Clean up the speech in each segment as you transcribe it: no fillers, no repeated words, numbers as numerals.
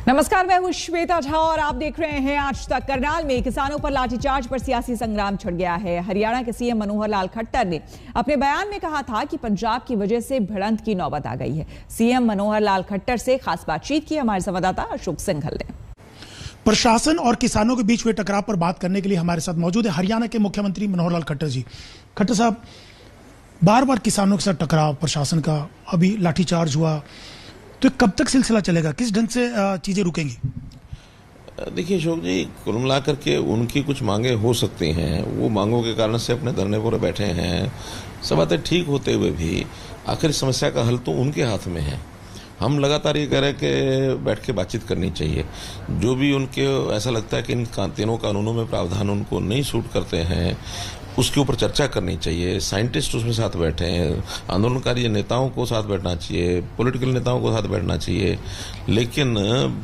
नमस्कार, मैं हूं श्वेता झा और आप देख रहे हैं आज तक। करनाल में किसानों पर लाठीचार्ज पर सियासी संग्राम छिड़ गया है। हरियाणा के सीएम मनोहर लाल खट्टर ने अपने बयान में कहा था कि पंजाब की वजह से भिड़ंत की नौबत आ गई है। सीएम मनोहर लाल खट्टर से खास बातचीत की हमारे संवाददाता अशोक सिंघल ने। प्रशासन और किसानों के बीच हुए टकराव पर बात करने के लिए हमारे साथ मौजूद है हरियाणा के मुख्यमंत्री मनोहर लाल खट्टर जी। खट्टर साहब, बार बार किसानों के साथ टकराव, प्रशासन का, अभी लाठीचार्ज हुआ, तो कब तक सिलसिला चलेगा? किस ढंग से चीजें रुकेंगी? देखिए अशोक जी, कुल मिलाकर के उनकी कुछ मांगे हो सकती हैं। वो मांगों के कारण से अपने धरने पर बैठे हैं। सब बातें ठीक होते हुए भी आखिर समस्या का हल तो उनके हाथ में है। हम लगातार ये कह रहे हैं कि बैठ के बातचीत करनी चाहिए। जो भी उनके ऐसा लगता है कि इन तीनों कानूनों में प्रावधान उनको नहीं सूट करते हैं, उसके ऊपर चर्चा करनी चाहिए। साइंटिस्ट उसमें साथ बैठे हैं, आंदोलनकारी नेताओं को साथ बैठना चाहिए, पॉलिटिकल नेताओं को साथ बैठना चाहिए, लेकिन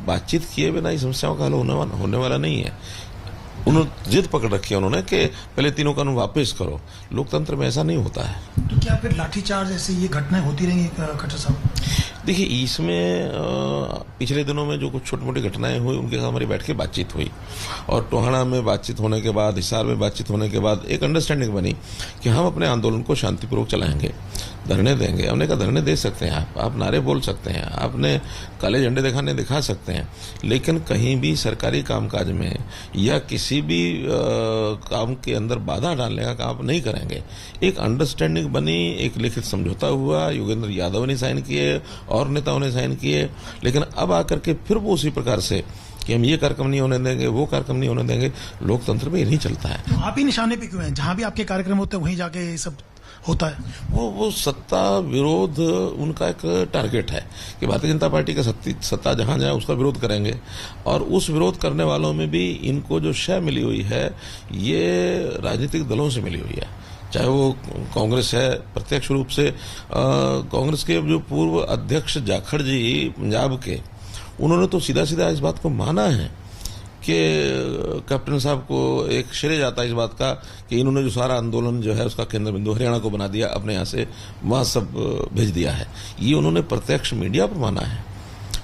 बातचीत किए बिना इस समस्याओं का हल होने वाला नहीं है। उन्होंने जिद पकड़ रखी है उन्होंने कि पहले तीनों कानून वापस करो। लोकतंत्र में ऐसा नहीं होता है। तो क्या फिर लाठीचार्ज ऐसे ये घटनाएं होती रहेंगी खट्टर साहब? देखिए, इसमें पिछले दिनों में जो कुछ छोटी मोटी घटनाएं हुई उनके साथ हमारी बैठ के बातचीत हुई और टोहाना में बातचीत होने के बाद, हिसार में बातचीत होने के बाद एक अंडरस्टैंडिंग बनी कि हम अपने आंदोलन को शांतिपूर्वक चलाएंगे, धरने देंगे। हमने कहा धरने दे सकते हैं आप नारे बोल सकते हैं, आपने काले झंडे दिखा सकते हैं, लेकिन कहीं भी सरकारी कामकाज में या किसी भी काम के अंदर बाधा डालने का काम नहीं करेंगे। एक अंडरस्टैंडिंग बनी, एक लिखित समझौता हुआ, योगेंद्र यादव ने साइन किए और नेताओं ने साइन किए, लेकिन अब आकर के फिर वो उसी प्रकार से कि हम ये कार्यक्रम नहीं होने देंगे, वो कार्यक्रम नहीं होने देंगे। लोकतंत्र में ये नहीं चलता है। तो आप ही निशाने पे क्यों हैं? जहां भी आपके कार्यक्रम होते हैं वहीं जाके सब होता है। वो सत्ता विरोध उनका एक टारगेट है कि भारतीय जनता पार्टी का सत्ता जहां जाए उसका विरोध करेंगे। और उस विरोध करने वालों में भी इनको जो शय मिली हुई है ये राजनीतिक दलों से मिली हुई है। चाहे वो कांग्रेस है, प्रत्यक्ष रूप से कांग्रेस के जो पूर्व अध्यक्ष जाखड़ जी पंजाब के, उन्होंने तो सीधा सीधा इस बात को माना है कि कैप्टन साहब को एक श्रेय जाता है इस बात का कि इन्होंने जो सारा आंदोलन जो है उसका केंद्र बिंदु हरियाणा को बना दिया, अपने यहाँ से वहाँ सब भेज दिया है। ये उन्होंने प्रत्यक्ष मीडिया पर माना है।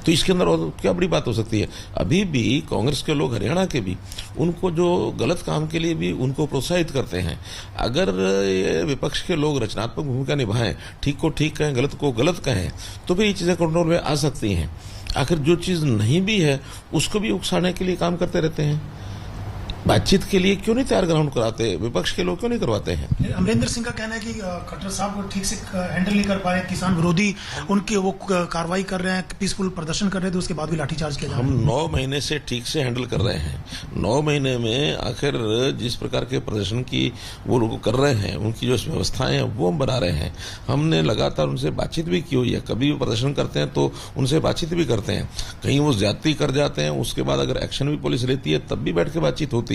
तो इसके अंदर और क्या बड़ी बात हो सकती है? अभी भी कांग्रेस के लोग, हरियाणा के भी, उनको जो गलत काम के लिए भी उनको प्रोत्साहित करते हैं। अगर ये विपक्ष के लोग रचनात्मक भूमिका निभाएं, ठीक को ठीक कहें, गलत को गलत कहें, तो भी ये चीजें कंट्रोल में आ सकती हैं। आखिर जो चीज नहीं भी है उसको भी उकसाने के लिए काम करते रहते हैं। बातचीत के लिए क्यों नहीं तैयार ग्राउंड कराते? विपक्ष के लोग क्यों नहीं करवाते हैं? अमरिंदर सिंह का कहना है कि खट्टर साहब को ठीक से हैंडल नहीं कर पाए, किसान विरोधी उनके वो कार्रवाई कर रहे हैं, पीसफुल प्रदर्शन कर रहे थे, उसके बाद भी लाठीचार्ज किया जा रहा है। हम 9 महीने से ठीक से हैंडल कर रहे हैं। 9 महीने में आखिर जिस प्रकार के प्रदर्शन की वो लोग कर रहे हैं, उनकी जो व्यवस्थाएं हैं वो हम बना रहे हैं। हमने लगातार उनसे बातचीत भी की हुई है। कभी भी प्रदर्शन करते हैं तो उनसे बातचीत भी करते हैं। कहीं वो ज्यादती कर जाते हैं, उसके बाद अगर एक्शन भी पुलिस लेती है तब भी बैठ के बातचीत होती है।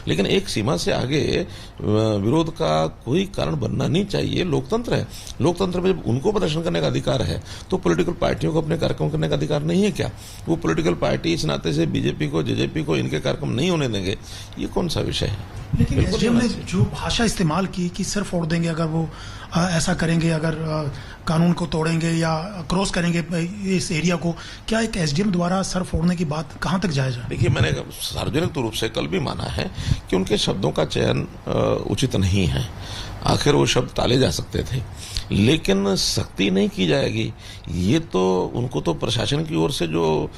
लेकिन एक सीमा से आगे विरोध का कोई कारण बनना नहीं चाहिए। लोकतंत्र है। लोकतंत्र में जब उनको प्रदर्शन करने का अधिकार है तो पॉलिटिकल पार्टियों को अपने कार्यक्रम करने का अधिकार नहीं है क्या? वो पॉलिटिकल पार्टी इस नाते से बीजेपी को, जेजेपी को इनके कार्यक्रम नहीं होने देंगे, ये कौन सा विषय है? लेकिन एसडीएम ने जो भाषा इस्तेमाल की कि सर फोड़ देंगे अगर वो ऐसा करेंगे, अगर कानून को तोड़ेंगे या क्रॉस करेंगे इस एरिया को, क्या एक एसडीएम द्वारा सर फोड़ने की बात कहां तक जायज है? देखिए, मैंने सार्वजनिक रूप से कल भी माना है कि उनके शब्दों का चयन उचित नहीं है। आखिर वो शब्द टाले जा सकते थे, लेकिन सख्ती नहीं की जाएगी। ये तो उनको तो प्रशासन की ओर से जो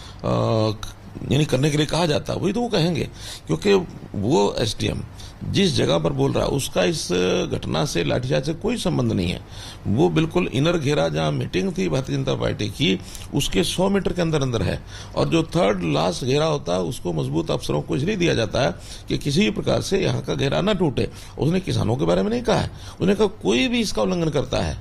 यानी करने के लिए कहा जाता है वही तो वो कहेंगे, क्योंकि वो एसडीएम जिस जगह पर बोल रहा है उसका इस घटना से, लाठीचार्ज से कोई संबंध नहीं है। वो बिल्कुल इनर घेरा जहां मीटिंग थी भारतीय जनता पार्टी की, उसके 100 मीटर के अंदर है। और जो थर्ड लास्ट घेरा होता है उसको मजबूत अफसरों को इसलिए दिया जाता है कि किसी भी प्रकार से यहाँ का घेरा न टूटे। उसने किसानों के बारे में नहीं कहा है। उसने कहा कोई भी इसका उल्लंघन करता है,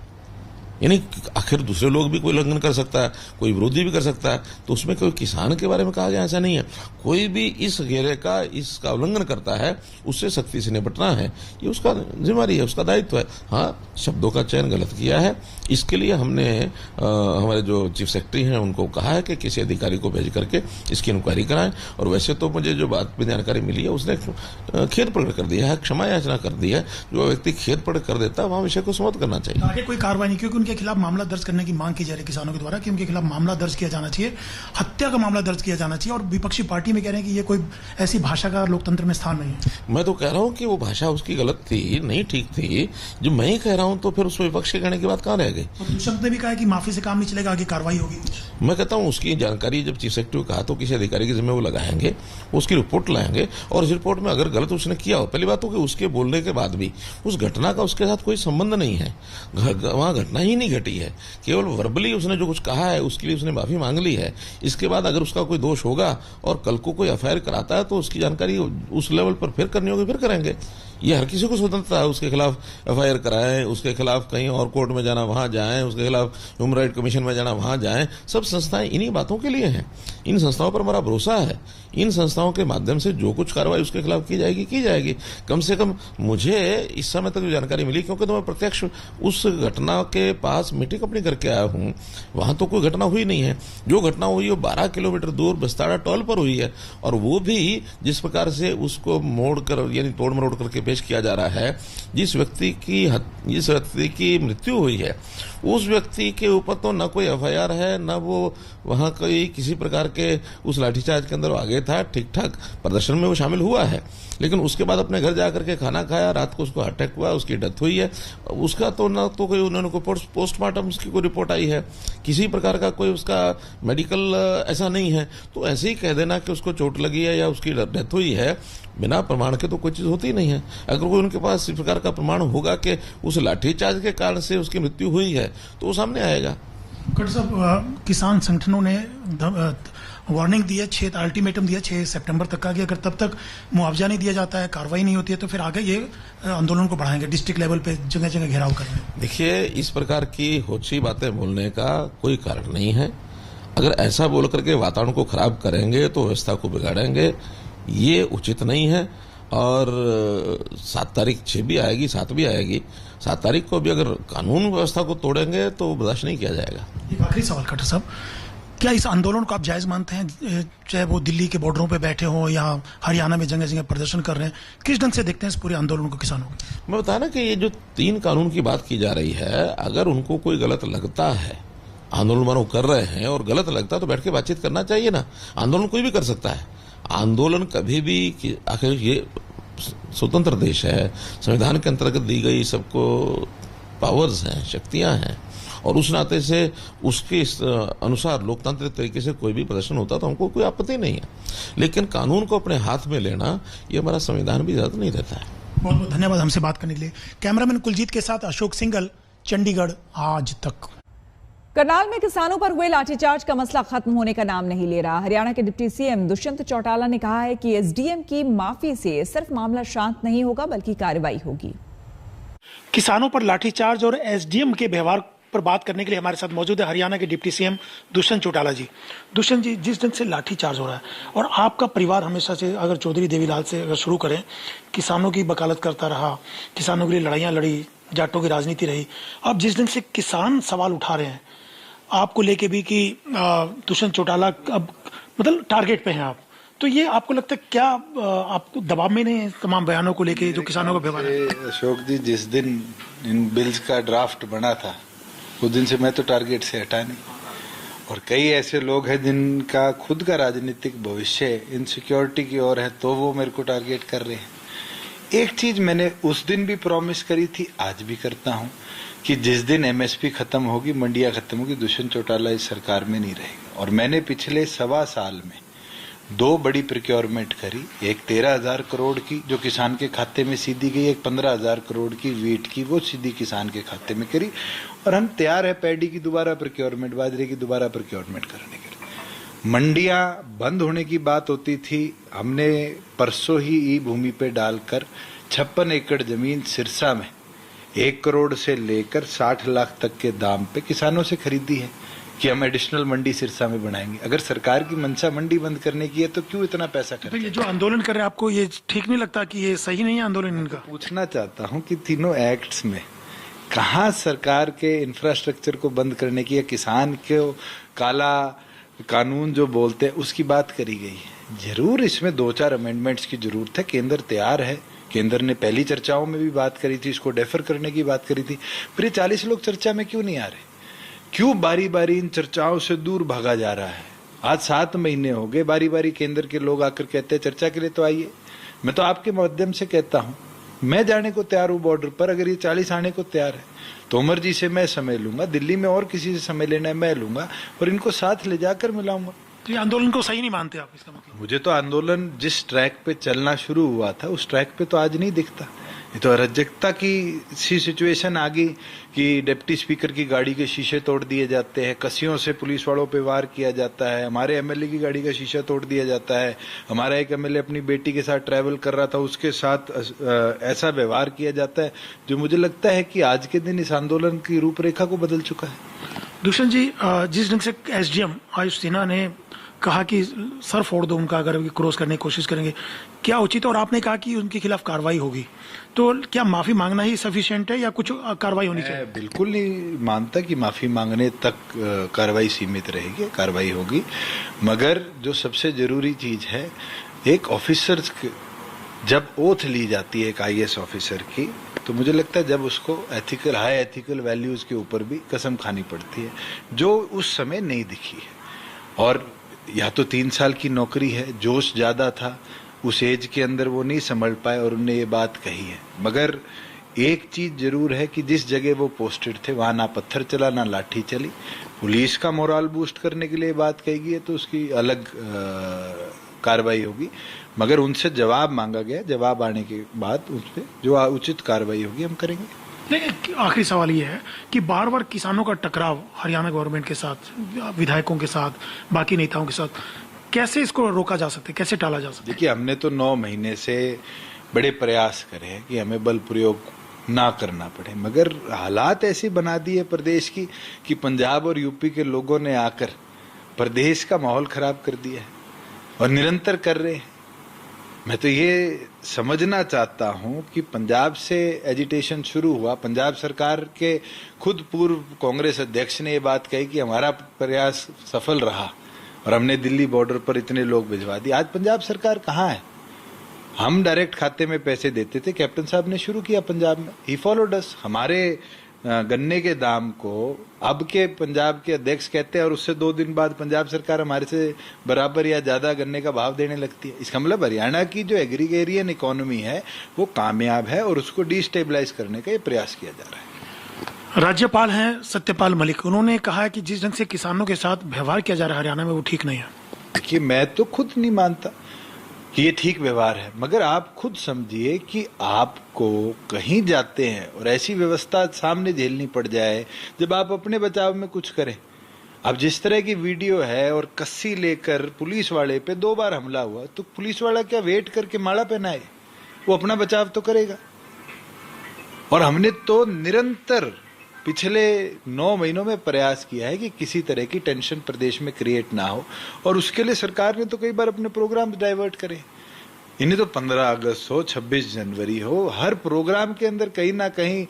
यानी आखिर दूसरे लोग भी कोई उल्लंघन कर सकता है, कोई विरोधी भी कर सकता है, तो उसमें कोई किसान के बारे में कहा गया ऐसा नहीं है। कोई भी इस घेरे का, इसका उल्लंघन करता है, उससे सख्ती से निपटना है, ये उसका जिम्मेदारी है, उसका दायित्व है। हाँ, शब्दों का चयन गलत किया है, इसके लिए हमने हमारे जो चीफ सेक्रेटरी हैं उनको कहा है कि किसी अधिकारी को भेज करके इसकी इंक्वायरी कराएं। और वैसे तो मुझे जो बात में जानकारी मिली है उसने खेद प्रकट कर दिया है, क्षमा याचना कर दी है। जो व्यक्ति खेद प्रकट कर देता है वहां विषय को समाप्त करना चाहिए। आगे कोई कार्रवाई नहीं, क्योंकि उनके खिलाफ मामला दर्ज करने की मांग की जा रही है किसानों के द्वारा कि उनके खिलाफ मामला दर्ज किया जाना चाहिए, हत्या का मामला दर्ज किया जाना चाहिए, और विपक्षी पार्टी में कह रहे हैं कि ये कोई ऐसी भाषा का लोकतंत्र में स्थान नहीं है। मैं तो कह रहा हूं कि वो भाषा उसकी गलत थी, नहीं ठीक थी। जो मैं ही कह रहा हूं तो फिर उसमें विपक्ष के कहने की बात कहां रह गई? दुष्यंत ने भी कहा कि माफी से काम नहीं चलेगा, आगे कार्रवाई होगी। मैं कहता हूं उसकी जानकारी जब चीफ सेक्रेटरी को कहा तो किसी अधिकारी के जिम्मे वो लगाएंगे, उसकी रिपोर्ट लाएंगे, और इस रिपोर्ट में अगर गलत उसने किया हो, पहली बात तो कि उसके बोलने के बाद भी उस घटना का उसके साथ कोई संबंध नहीं है, वहां घटना ही नहीं घटी है, केवल वर्बली उसने जो कुछ कहा है उसके लिए उसने माफी मांग ली है। इसके बाद अगर उसका कोई दोष होगा और कल को कोई एफआईआर कराता है तो उसकी जानकारी उस लेवल पर फिर करनी होगी, फिर करेंगे। ये हर किसी को स्वतंत्रता है, उसके खिलाफ एफआईआर कराएं, उसके खिलाफ कहीं और कोर्ट में जाना वहां जाएं, उसके खिलाफ ह्यूमन राइट कमीशन में जाना वहां जाएं। सब संस्थाएं इन्हीं बातों के लिए हैं। इन संस्थाओं पर हमारा भरोसा है। इन संस्थाओं के माध्यम से जो कुछ कार्रवाई उसके खिलाफ की जाएगी। कम से कम मुझे इस समय तक जो जानकारी मिली, क्योंकि तो मैं प्रत्यक्ष उस घटना के पास मीटिंग अपनी करके आया हूं, वहां तो कोई घटना हुई नहीं है। जो घटना हुई वो 12 किलोमीटर दूर बस्ताड़ा टोल पर हुई है, और वो भी जिस प्रकार से उसको मोड़ कर यानी तोड़ मरोड़ करके पेश किया जा रहा है, जिस व्यक्ति की मृत्यु हुई है उस व्यक्ति के ऊपर तो न कोई एफआईआर है, न वो वहां कोई किसी प्रकार के उस लाठीचार्ज के अंदर आगे था। ठीक ठाक प्रदर्शन में वो शामिल हुआ है, लेकिन उसके बाद अपने घर जाकर के खाना खाया, रात को उसको अटैक हुआ, उसकी डेथ हुई है। उसका तो न तो कोई उन्होंने कोई पोस्टमार्टम उसकी कोई रिपोर्ट आई है, किसी प्रकार का कोई उसका मेडिकल ऐसा नहीं है। तो ऐसे ही कह देना कि उसको चोट लगी है या उसकी डेथ हुई है, बिना प्रमाण के तो कोई चीज होती नहीं है। अगर कोई उनके पास इस प्रकार का प्रमाण होगा कि उस लाठीचार्ज के कारण से उसकी मृत्यु हुई है तो वो सामने आएगा। खट्टर साहब, किसान संगठनों ने वार्निंग दी है, 6 अल्टीमेटम दिया 6 सितंबर तक का कि अगर तब तक मुआवजा नहीं दिया जाता है, कार्रवाई नहीं होती है, तो फिर आगे ये आंदोलन को बढ़ाएंगे, डिस्ट्रिक्ट लेवल पे जगह जगह घेराव करेंगे। देखिए, इस प्रकार की होची बातें बोलने का कोई कारण नहीं है। अगर ऐसा बोल करके वातावरण को खराब करेंगे तो व्यवस्था को बिगाड़ेंगे, ये उचित नहीं है। और 7 तारीख 6 भी आएगी, 7 भी आएगी। 7 तारीख को भी अगर कानून व्यवस्था को तोड़ेंगे तो बर्दाश्त नहीं किया जाएगा। एक आखिरी सवाल खट्टर साहब, क्या इस आंदोलन को आप जायज मानते हैं? चाहे वो दिल्ली के बॉर्डरों पे बैठे हों या हरियाणा में जगह जगह प्रदर्शन कर रहे हैं, किस ढंग से देखते हैं इस पूरे आंदोलन को किसानों को? मैं बताया ना कि ये जो 3 कानून की बात की जा रही है, अगर उनको कोई गलत लगता है, आंदोलन मानो कर रहे हैं और गलत लगता है तो बैठ के बातचीत करना चाहिए ना। आंदोलन कोई भी कर सकता है। आंदोलन कभी भी, आखिर ये स्वतंत्र देश है, संविधान के अंतर्गत दी गई सबको पावर्स हैं, शक्तियां हैं, और उस नाते से उसके अनुसार लोकतांत्रिक तरीके से कोई भी प्रदर्शन होता तो हमको कोई आपत्ति नहीं है। लेकिन कानून को अपने हाथ में लेना ये हमारा संविधान भी इजाजत नहीं देता है। बहुत बहुत धन्यवाद हमसे बात करने के लिए। कैमरामैन कुलजीत के साथ अशोक सिंघल, चंडीगढ़ आज तक। करनाल में किसानों पर हुए लाठीचार्ज का मसला खत्म होने का नाम नहीं ले रहा। हरियाणा के डिप्टी सीएम दुष्यंत चौटाला ने कहा है कि एसडीएम की माफी से सिर्फ मामला शांत नहीं होगा बल्कि कार्रवाई होगी। किसानों पर लाठीचार्ज और एसडीएम के व्यवहार पर बात करने के लिए हमारे साथ मौजूद है हरियाणा के डिप्टी सीएम दुष्यंत चौटाला जी। दुष्यंत जी, जिस ढंग से लाठीचार्ज हो रहा है और आपका परिवार हमेशा से, अगर चौधरी देवीलाल से अगर शुरू करें, किसानों की वकालत करता रहा, किसानों के लिए लड़ाइयां लड़ी, जाटों की राजनीति रही, अब जिस ढंग से किसान सवाल उठा रहे हैं आपको लेके भी कि दुष्यंत चौटाला अब मतलब टारगेट पे हैं आप, तो ये आपको लगता है क्या आपको दबाव में नहीं है तमाम बयानों को लेके जो किसानों का व्यवहार है? अशोक जी, जिस दिन इन बिल्स का ड्राफ्ट बना था उस दिन से मैं तो टारगेट से हटा नहीं, और कई ऐसे लोग हैं जिनका खुद का राजनीतिक भविष्य इनसिक्योरिटी की ओर है तो वो मेरे को टारगेट कर रहे हैं। एक चीज मैंने उस दिन भी प्रॉमिस करी थी, आज भी करता हूं, कि जिस दिन एमएसपी खत्म होगी, मंडियां खत्म होगी, दुष्यंत चौटाला इस सरकार में नहीं रहेगा। और मैंने पिछले 1.25 साल में 2 बड़ी प्रोक्योरमेंट करी, एक 13,000 करोड़ की जो किसान के खाते में सीधी गई, एक 15,000 करोड़ की वीट की, वो सीधी किसान के खाते में करी। और हम तैयार है पैडी की दोबारा प्रोक्योरमेंट, बाजरे की दोबारा प्रोक्योरमेंट करने के लिए। मंडियां बंद होने की बात होती थी, हमने परसों ही ई भूमि पे डालकर 56 एकड़ जमीन सिरसा में 1 करोड़ से लेकर 60 लाख तक के दाम पे किसानों से खरीदी है कि हम एडिशनल मंडी सिरसा में बनाएंगे। अगर सरकार की मंशा मंडी बंद करने की है तो क्यों इतना पैसा खर्च? तो ये जो आंदोलन कर रहे हैं, आपको ये ठीक नहीं लगता कि ये सही नहीं है आंदोलन इनका? पूछना चाहता हूं कि तीनों एक्ट्स में कहां सरकार के इंफ्रास्ट्रक्चर को बंद करने की या किसान के काला कानून जो बोलते हैं उसकी बात करी गई है? जरूर इसमें 2-4 अमेंडमेंट्स की जरूरत है। केंद्र तैयार है केंद्र ने पहली चर्चाओं में भी बात करी थी, इसको डेफर करने की बात करी थी, फिर ये 40 लोग चर्चा में क्यों नहीं आ रहे? क्यों बारी बारी इन चर्चाओं से दूर भागा जा रहा है? आज 7 महीने हो गए, बारी बारी केंद्र के लोग आकर कहते हैं चर्चा के लिए तो आइए। मैं तो आपके माध्यम से कहता हूं, मैं जाने को तैयार हूं बॉर्डर पर, अगर ये 40 आने को तैयार है, तोमर जी से मैं समय लूंगा, दिल्ली में और किसी से समय लेना है मैं लूंगा, और इनको साथ ले जाकर मिलाऊंगा। तो ये आंदोलन को सही नहीं मानते आप, इसका मतलब? मुझे तो आंदोलन जिस ट्रैक पे चलना शुरू हुआ था उस ट्रैक पे तो आज नहीं दिखता। ये तो अराजकता की सी सिचुएशन आ गई कि डिप्टी स्पीकर की गाड़ी के शीशे तोड़ दिए जाते हैं, कसियों से पुलिस वालों पे वार किया जाता है, हमारे एमएलए की गाड़ी का शीशा तोड़ दिया जाता है, हमारा एक एमएलए अपनी बेटी के साथ ट्रैवल कर रहा था, उसके साथ ऐसा व्यवहार किया जाता है जो मुझे लगता है कि आज के दिन इस आंदोलन की रूपरेखा को बदल चुका है। दुष्यंत जी, जिस ढंग से एसडीएम आयुष सिन्हा ने कहा कि सर फोड़ दो उनका अगर क्रॉस करने की कोशिश करेंगे, क्या उचित? और आपने कहा कि उनके खिलाफ कार्रवाई होगी, तो क्या माफी मांगना ही सफिशिएंट है या कुछ कार्रवाई होनी चाहिए? बिल्कुल नहीं मानता कि माफी मांगने तक कार्रवाई सीमित रहेगी, कार्रवाई होगी, मगर जो सबसे जरूरी चीज है, एक ऑफिसर जब ओथ ली जाती है एक आईएएस ऑफिसर की, तो मुझे लगता है जब उसको एथिकल, हाई एथिकल वैल्यूज के ऊपर भी कसम खानी पड़ती है, जो उस समय नहीं दिखी है। और या तो 3 साल की नौकरी है, जोश ज्यादा था, उस एज के अंदर वो नहीं संभल पाए और उन्होंने ये बात कही है। मगर एक चीज जरूर है कि जिस जगह वो पोस्टेड थे वहां ना पत्थर चला ना लाठी चली। पुलिस का मोरल बूस्ट करने के लिए बात कही गई है तो उसकी अलग कार्रवाई होगी, मगर उनसे जवाब मांगा गया, जवाब आने के बाद उस पर जो उचित कार्रवाई होगी हम करेंगे। लेकिन आखिरी सवाल ये है कि बार बार किसानों का टकराव हरियाणा गवर्नमेंट के साथ, विधायकों के साथ, बाकी नेताओं के साथ, कैसे इसको रोका जा सकता है, कैसे टाला जा सकता है? देखिए, हमने तो 9 महीने से बड़े प्रयास करे हैं कि हमें बल प्रयोग ना करना पड़े, मगर हालात ऐसी बना दी है प्रदेश की कि पंजाब और यूपी के लोगों ने आकर प्रदेश का माहौल खराब कर दिया है और निरंतर कर रहे हैं। मैं तो ये समझना चाहता हूं कि पंजाब से एजिटेशन शुरू हुआ, पंजाब सरकार के खुद पूर्व कांग्रेस अध्यक्ष ने ये बात कही कि हमारा प्रयास सफल रहा और हमने दिल्ली बॉर्डर पर इतने लोग भिजवा दिए। आज पंजाब सरकार कहाँ है? हम डायरेक्ट खाते में पैसे देते थे, कैप्टन साहब ने शुरू किया पंजाब में, ही फॉलोड अस। हमारे गन्ने के दाम को अब के पंजाब के अध्यक्ष कहते हैं और उससे 2 दिन बाद पंजाब सरकार हमारे से बराबर या ज्यादा गन्ने का भाव देने लगती है। इसका मतलब हरियाणा की जो एग्रीगेरियन इकोनॉमी है वो कामयाब है और उसको डिस्टेबलाइज करने का ये प्रयास किया जा रहा है। राज्यपाल हैं सत्यपाल मलिक, उन्होंने कहा है कि जिस ढंग से किसानों के साथ व्यवहार किया जा रहा है हरियाणा में वो ठीक नहीं है। देखिए, मैं तो खुद नहीं मानता कि ये ठीक व्यवहार है, मगर आप खुद समझिए कि आपको कहीं जाते हैं और ऐसी व्यवस्था सामने झेलनी पड़ जाए जब आप अपने बचाव में कुछ करें। अब जिस तरह की वीडियो है और कस्सी लेकर पुलिस वाले पे 2 बार हमला हुआ, तो पुलिस वाला क्या वेट करके माला पहनाए? वो अपना बचाव तो करेगा। और हमने तो निरंतर पिछले 9 महीनों में प्रयास किया है कि किसी तरह की टेंशन प्रदेश में क्रिएट ना हो, और उसके लिए सरकार ने तो कई बार अपने प्रोग्राम डाइवर्ट करे। इन्हें तो 15 अगस्त हो, 26 जनवरी हो, हर प्रोग्राम के अंदर कहीं ना कहीं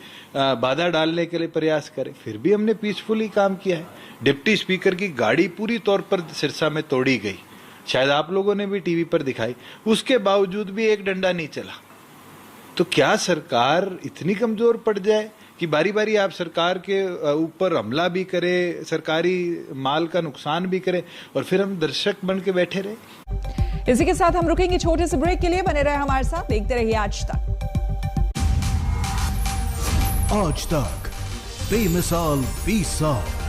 बाधा डालने के लिए प्रयास करे, फिर भी हमने पीसफुली काम किया है। डिप्टी स्पीकर की गाड़ी पूरी तौर पर सिरसा में तोड़ी गई, शायद आप लोगों ने भी टीवी पर दिखाई, उसके बावजूद भी एक डंडा नहीं चला। तो क्या सरकार इतनी कमजोर पड़ जाए कि बारी बारी आप सरकार के ऊपर हमला भी करे, सरकारी माल का नुकसान भी करे और फिर हम दर्शक बन के बैठे रहे? इसी के साथ हम रुकेंगे छोटे से ब्रेक के लिए। बने रहे हमारे साथ, देखते रहिए आज तक। आज तक बेमिसाल 20 साल।